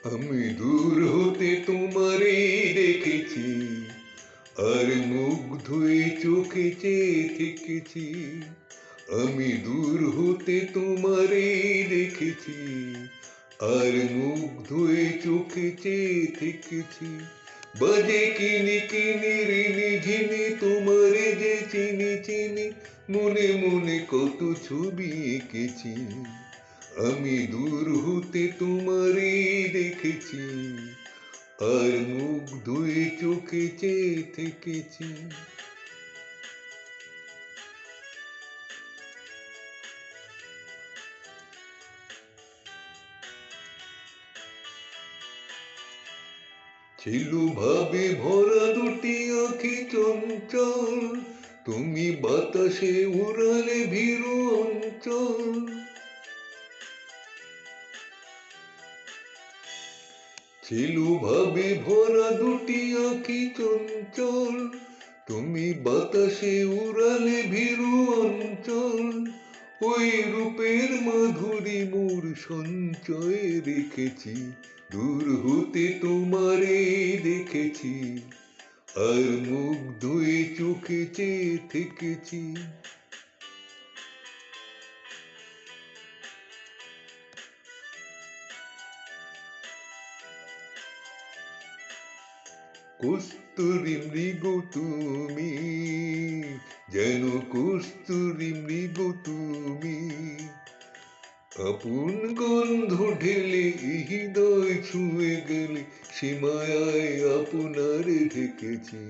আমি দূর হতে তোমারে দেখেছি, আর মুখ ধুয়ে চোখে চেয়ে থেকেছি। আমি দূর হতে তোমারে দেখেছি, আর মুখ ধুয়ে চোখে চেয়ে থেকেছি। বাজে কিনি কিনি রিনি ঝিনি তোমারে যে চিনি চিনি, মনে মনে কত ছবি এঁকেছি। আমি দূর হতে তোমারে দেখেছি, আর মুখ ধুয়ে চোখে চেয়ে থেকেছি। ছিল ভাবে ভরা দুটি আঁখি চঞ্চল, তুমি বাতাসে উড়ালে ভীরু অঞ্চল। ছিল ভাবে ভরা দুটি আঁখি চঞ্চল, তুমি বাতাসে উড়ালে ভীরু অঞ্চল। ওই রূপের মাধুরী মোর সঞ্চয়ে রেখেছি, দূর হতে তোমারে দেখেছি, আর মুখ ধুয়ে চোখে চেয়ে থেকেছি। কস্তুরী মৃগ তুমি, যেন কস্তুরী মৃগ তুমি, আপন গন্ধ ঢেলে হৃদয় ছুঁয়ে গেলে, সে মায়ায় আপনারে ঢেকেছি।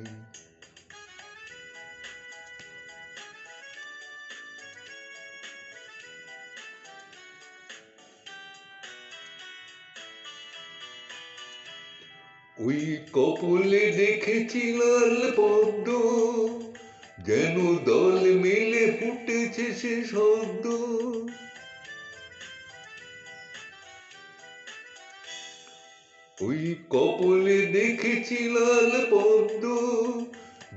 ওই কপলে দেখেছি লাল পদ্ম, যেন দল মেলে ফুটেছে সে শব্দ। ওই কপলে দেখেছি লাল পদ্ম,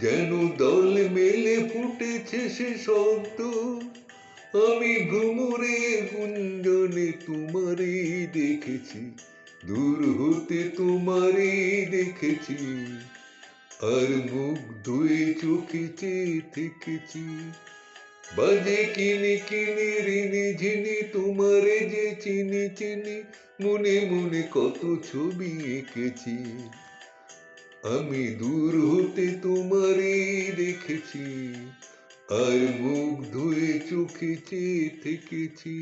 যেন দল মেলে ফুটেছে সে শব্দ। আমি ভ্রমরে গুঞ্জনে তোমারে দেখেছি, দূর হতে তোমারে দেখেছি, আর মুখ ধুয়ে চোখে চেয়ে থেকেছি। বাজে কিনি কিনি রিনি ঝিনি তোমারে যে চিনি চিনি, মনে মনে কত ছবি এঁকেছি। আমি দূর হতে তোমারে দেখেছি, আর মুখ ধুয়ে চোখে চেয়ে থেকেছি।